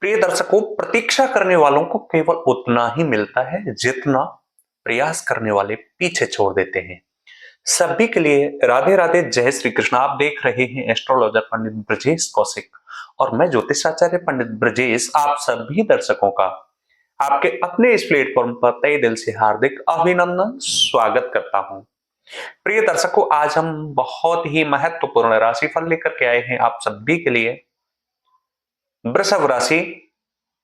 प्रिय दर्शकों, प्रतीक्षा करने वालों को केवल उतना ही मिलता है जितना प्रयास करने वाले पीछे छोड़ देते हैं। सभी के लिए राधे राधे, जय श्री कृष्ण। आप देख रहे हैं एस्ट्रोलॉजर पंडित ब्रजेश कौशिक और मैं ज्योतिषाचार्य पंडित ब्रजेश आप सभी दर्शकों का आपके अपने इस प्लेटफॉर्म पर तहे दिल से हार्दिक अभिनंदन स्वागत करता हूं। प्रिय दर्शकों, आज हम बहुत ही महत्वपूर्ण राशिफल लेकर के आए हैं आप सभी के लिए। वृषभ राशि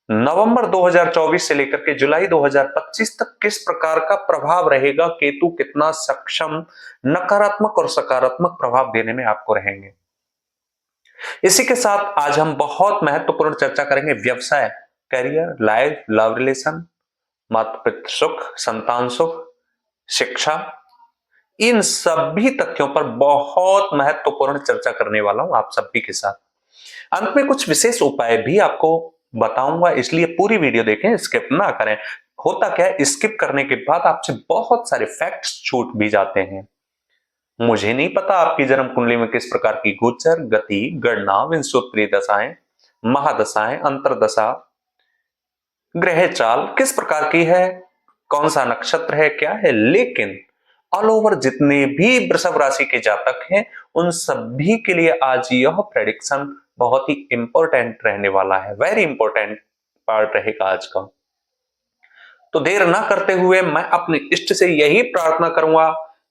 नवंबर 2024 से लेकर के जुलाई 2025 तक किस प्रकार का प्रभाव रहेगा, केतु कितना सक्षम, नकारात्मक और सकारात्मक प्रभाव देने में आपको रहेंगे। इसी के साथ आज हम बहुत महत्वपूर्ण चर्चा करेंगे व्यवसाय, करियर, लाइफ, लव रिलेशन, माता पितृ सुख, संतान सुख, शिक्षा, इन सभी तथ्यों पर बहुत महत्वपूर्ण चर्चा करने वाला हूं आप सभी के साथ। अंत में कुछ विशेष उपाय भी आपको बताऊंगा, इसलिए पूरी वीडियो देखें, स्किप ना करें। होता क्या है, स्किप करने के बाद आपसे बहुत सारे फैक्ट्स छूट भी जाते हैं। मुझे नहीं पता आपकी जन्म कुंडली में किस प्रकार की गोचर, गति, गणना, विंशोत्तरी दशाएं, महादशाएं, अंतरदशा, ग्रह चाल किस प्रकार की है, कौन सा नक्षत्र है, क्या है, लेकिन ऑल ओवर जितने भी वृषभ राशि के जातक हैं उन सभी के लिए आज यह प्रेडिक्शन बहुत ही इंपॉर्टेंट रहने वाला है। वेरी इंपॉर्टेंट पार्ट रहेगा आज का। तो देर ना करते हुए मैं अपने इष्ट से यही प्रार्थना करूंगा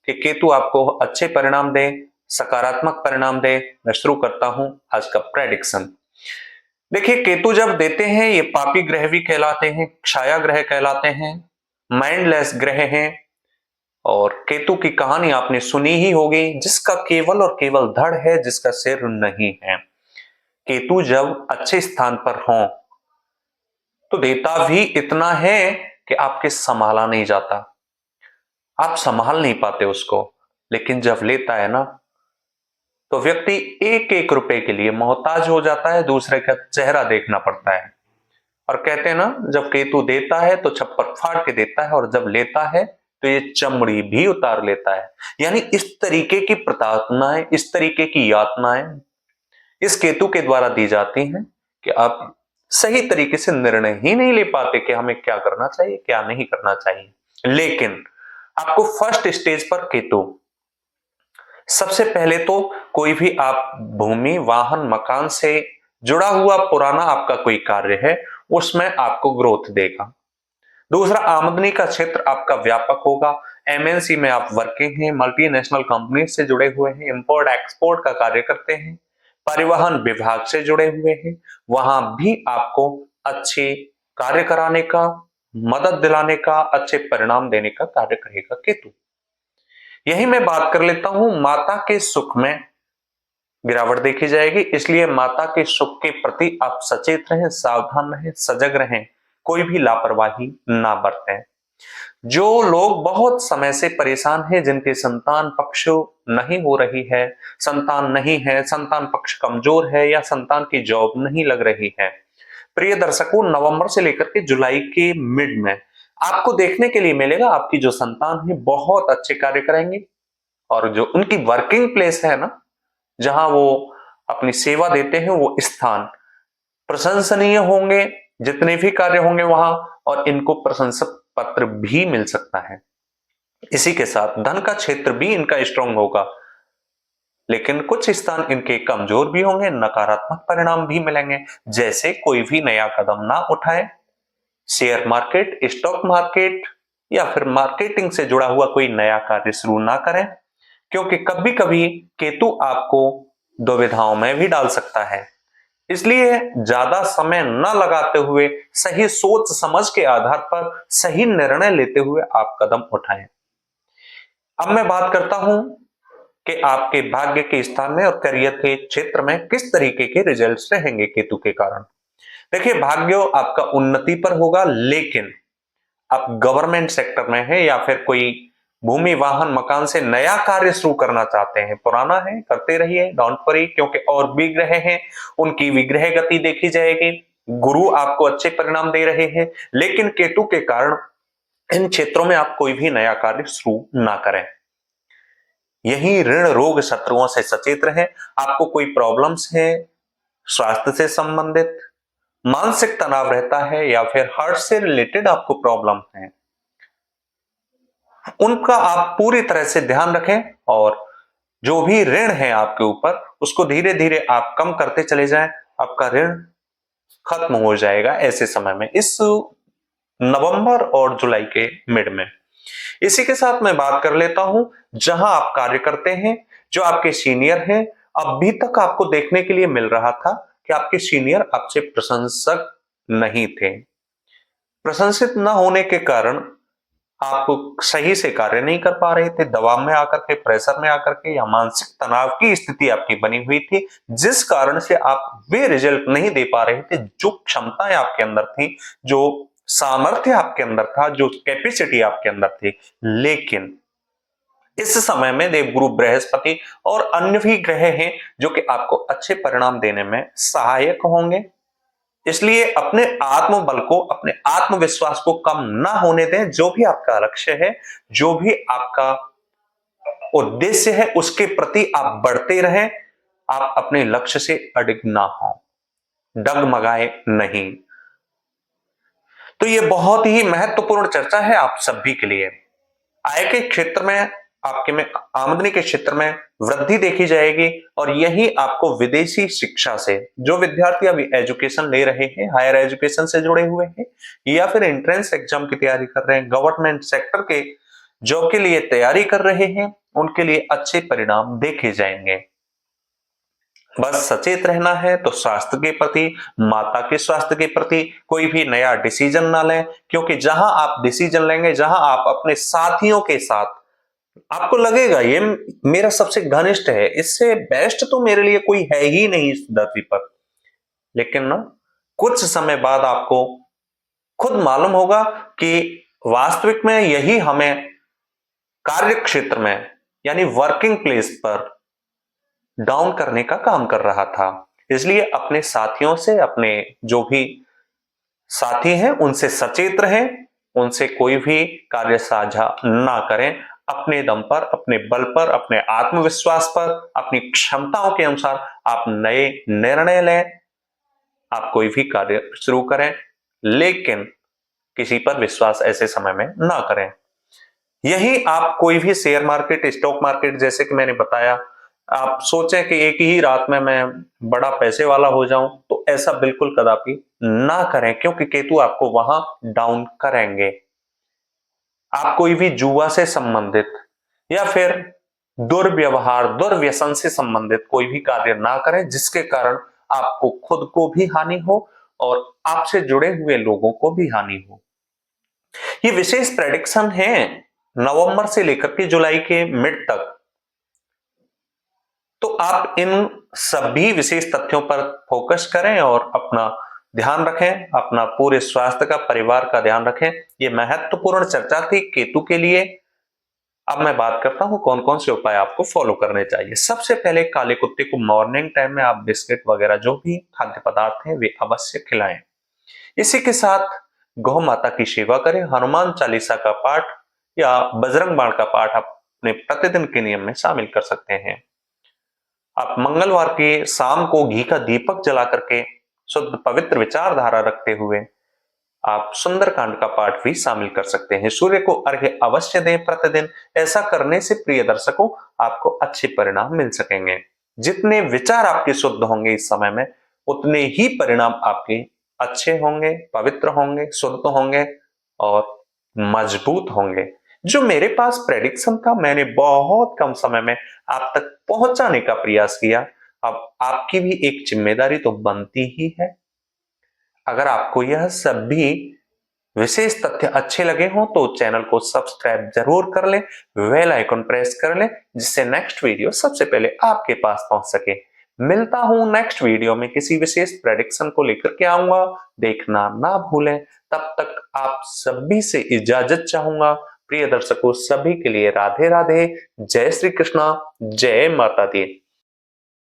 कि केतु आपको अच्छे परिणाम दे, सकारात्मक परिणाम दे। मैं शुरू करता हूं आज का प्रेडिक्शन। देखिए, केतु जब देते हैं ये पापी ग्रह भी कहलाते हैं, छाया ग्रह कहलाते हैं, माइंडलेस ग्रह हैं। और केतु की कहानी आपने सुनी ही होगी, जिसका केवल और केवल धड़ है, जिसका सिर नहीं है। केतु जब अच्छे स्थान पर हो तो देता भी इतना है कि आपके संभाला नहीं जाता, आप संभाल नहीं पाते उसको। लेकिन जब लेता है ना तो व्यक्ति एक एक रुपए के लिए मोहताज हो जाता है, दूसरे का चेहरा देखना पड़ता है। और कहते हैं ना, जब केतु देता है तो छप्पर फाड़ के देता है और जब लेता है तो ये चमड़ी भी उतार लेता है। यानी इस तरीके की प्रताड़नाएं, इस तरीके की यातनाएं इस केतु के द्वारा दी जाती हैं कि आप सही तरीके से निर्णय ही नहीं ले पाते कि हमें क्या करना चाहिए, क्या नहीं करना चाहिए। लेकिन आपको फर्स्ट स्टेज पर केतु, सबसे पहले तो कोई भी आप भूमि, वाहन, मकान से जुड़ा हुआ पुराना आपका कोई कार्य है उसमें आपको ग्रोथ देगा। दूसरा, आमदनी का क्षेत्र आपका व्यापक होगा। एमएनसी में आप वर्किंग हैं, मल्टीनेशनल कंपनी से जुड़े हुए हैं, इंपोर्ट एक्सपोर्ट का कार्य करते हैं, परिवहन विभाग से जुड़े हुए हैं, वहां भी आपको अच्छे कार्य कराने का, मदद दिलाने का, अच्छे परिणाम देने का कार्य करेगा केतु। यही मैं बात कर लेता हूं, माता के सुख में गिरावट देखी जाएगी, इसलिए माता के सुख के प्रति आप सचेत रहें, सावधान रहें, सजग रहें, कोई भी लापरवाही ना बरतें। जो लोग बहुत समय से परेशान हैं, जिनके संतान पक्ष नहीं हो रही है, संतान नहीं है, संतान पक्ष कमजोर है या संतान की जॉब नहीं लग रही है, प्रिय दर्शकों, नवंबर से लेकर के जुलाई के मिड में आपको देखने के लिए मिलेगा आपकी जो संतान है बहुत अच्छे कार्य करेंगे। और जो उनकी वर्किंग प्लेस है ना, जहां वो अपनी सेवा देते हैं, वो स्थान प्रशंसनीय होंगे, जितने भी कार्य होंगे वहां, और इनको प्रशंसक पत्र भी मिल सकता है। इसी के साथ धन का क्षेत्र भी इनका स्ट्रांग होगा, लेकिन कुछ स्थान इनके कमजोर भी होंगे, नकारात्मक परिणाम भी मिलेंगे। जैसे कोई भी नया कदम ना उठाए, शेयर मार्केट, स्टॉक मार्केट या फिर मार्केटिंग से जुड़ा हुआ कोई नया कार्य शुरू ना करें, क्योंकि कभी कभी केतु आपको दुविधाओं में भी डाल सकता है। इसलिए ज्यादा समय न लगाते हुए सही सोच समझ के आधार पर सही निर्णय लेते हुए आप कदम उठाएं। अब मैं बात करता हूं कि आपके भाग्य के स्थान में और करियर के क्षेत्र में किस तरीके के रिजल्ट्स रहेंगे केतु के कारण। देखिए, भाग्य आपका उन्नति पर होगा, लेकिन आप गवर्नमेंट सेक्टर में है या फिर कोई भूमि, वाहन, मकान से नया कार्य शुरू करना चाहते हैं, पुराना है करते रहिए, डोंट वरी, क्योंकि और भी ग्रह हैं, उनकी विग्रह गति देखी जाएगी। गुरु आपको अच्छे परिणाम दे रहे हैं, लेकिन केतु के कारण इन क्षेत्रों में आप कोई भी नया कार्य शुरू ना करें। यही ऋण, रोग, शत्रुओं से सचेत रहें। आपको कोई प्रॉब्लम्स है स्वास्थ्य से संबंधित, मानसिक तनाव रहता है या फिर हार्ट से रिलेटेड आपको प्रॉब्लम है, उनका आप पूरी तरह से ध्यान रखें और जो भी ऋण है आपके ऊपर उसको धीरे धीरे आप कम करते चले जाएं। आपका ऋण खत्म हो जाएगा ऐसे समय में, इस नवंबर और जुलाई के मिड में। इसी के साथ मैं बात कर लेता हूं, जहां आप कार्य करते हैं, जो आपके सीनियर हैं, अभी तक आपको देखने के लिए मिल रहा था कि आपके सीनियर आपसे प्रशंसक नहीं थे। प्रशंसित न होने के कारण आप सही से कार्य नहीं कर पा रहे थे, दबाव में आकर के, प्रेशर में आकर के, या मानसिक तनाव की स्थिति आपकी बनी हुई थी, जिस कारण से आप वे रिजल्ट नहीं दे पा रहे थे जो क्षमताएं आपके अंदर थी, जो सामर्थ्य आपके अंदर था, जो कैपेसिटी आपके अंदर थी। लेकिन इस समय में देवगुरु बृहस्पति और अन्य भी ग्रह हैं जो कि आपको अच्छे परिणाम देने में सहायक होंगे। इसलिए अपने आत्मबल को, अपने आत्मविश्वास को कम ना होने दें। जो भी आपका लक्ष्य है, जो भी आपका उद्देश्य है, उसके प्रति आप बढ़ते रहें। आप अपने लक्ष्य से अडिग ना हो, डगमगाए नहीं। तो ये बहुत ही महत्वपूर्ण चर्चा है आप सभी के लिए। आय के क्षेत्र में, आपके में आमदनी के क्षेत्र में वृद्धि देखी जाएगी और यही आपको विदेशी शिक्षा से, जो विद्यार्थी अभी एजुकेशन ले रहे हैं, हायर एजुकेशन से जुड़े हुए हैं या फिर एंट्रेंस एग्जाम की तैयारी कर रहे हैं, गवर्नमेंट सेक्टर के जॉब के लिए तैयारी कर रहे हैं, उनके लिए अच्छे परिणाम देखे जाएंगे। बस सचेत रहना है तो स्वास्थ्य के प्रति, माता के स्वास्थ्य के प्रति कोई भी नया डिसीजन ना लें, क्योंकि जहां आप डिसीजन लेंगे, जहां आप अपने साथियों के साथ, आपको लगेगा ये मेरा सबसे घनिष्ठ है, इससे बेस्ट तो मेरे लिए कोई है ही नहीं इस धरती पर, लेकिन ना कुछ समय बाद आपको खुद मालूम होगा कि वास्तविक में यही हमें कार्य क्षेत्र में, यानी वर्किंग प्लेस पर डाउन करने का काम कर रहा था। इसलिए अपने साथियों से, अपने जो भी साथी हैं उनसे सचेत रहें, उनसे कोई भी कार्य साझा ना करें। अपने दम पर, अपने बल पर, अपने आत्मविश्वास पर, अपनी क्षमताओं के अनुसार आप नए निर्णय लें, आप कोई भी कार्य शुरू करें, लेकिन किसी पर विश्वास ऐसे समय में ना करें। यही आप कोई भी शेयर मार्केट, स्टॉक मार्केट, जैसे कि मैंने बताया, आप सोचें कि एक ही रात में मैं बड़ा पैसे वाला हो जाऊं, तो ऐसा बिल्कुल कदापि ना करें, क्योंकि केतु आपको वहां डाउन करेंगे। आप कोई भी जुआ से संबंधित या फिर दुर्व्यवहार, दुर्व्यसन से संबंधित कोई भी कार्य ना करें जिसके कारण आपको खुद को भी हानि हो और आपसे जुड़े हुए लोगों को भी हानि हो। ये विशेष प्रेडिक्शन है नवंबर से लेकर के जुलाई के मिड तक। तो आप इन सभी विशेष तथ्यों पर फोकस करें और अपना ध्यान रखें, अपना पूरे स्वास्थ्य का, परिवार का ध्यान रखें। ये महत्वपूर्ण चर्चा थी केतु के लिए। अब मैं बात करता हूं कौन कौन से उपाय आपको फॉलो करने चाहिए। सबसे पहले काले कुत्ते को मॉर्निंग टाइम में आप बिस्किट वगैरह जो भी खाद्य पदार्थ हैं वे अवश्य खिलाएं। इसी के साथ गौ माता की सेवा करें, हनुमान चालीसा का पाठ या बजरंग बाण का पाठ अपने प्रतिदिन के नियम में शामिल कर सकते हैं। आप मंगलवार के शाम को घी का दीपक जला करके शुद्ध पवित्र विचारधारा रखते हुए आप सुंदरकांड का पाठ भी शामिल कर सकते हैं। सूर्य को अर्घ्य अवश्य दें प्रतिदिन। ऐसा करने से प्रिय दर्शकों आपको अच्छे परिणाम मिल सकेंगे। जितने विचार आपके शुद्ध होंगे इस समय में, उतने ही परिणाम आपके अच्छे होंगे, पवित्र होंगे, शुद्ध होंगे और मजबूत होंगे। जो मेरे पास प्रेडिक्शन था, मैंने बहुत कम समय में आप तक पहुंचाने का प्रयास किया। अब आपकी भी एक जिम्मेदारी तो बनती ही है। अगर आपको यह सभी विशेष तथ्य अच्छे लगे हों तो चैनल को सब्सक्राइब जरूर कर लें, बेल आइकन प्रेस कर लें, जिससे नेक्स्ट वीडियो सबसे पहले आपके पास पहुंच सके। मिलता हूं नेक्स्ट वीडियो में, किसी विशेष प्रेडिक्शन को लेकर के आऊंगा। देखना ना भूलें। तब तक आप सभी से इजाजत चाहूंगा। प्रिय दर्शकों, सभी के लिए राधे राधे, जय श्री कृष्णा, जय माता दी।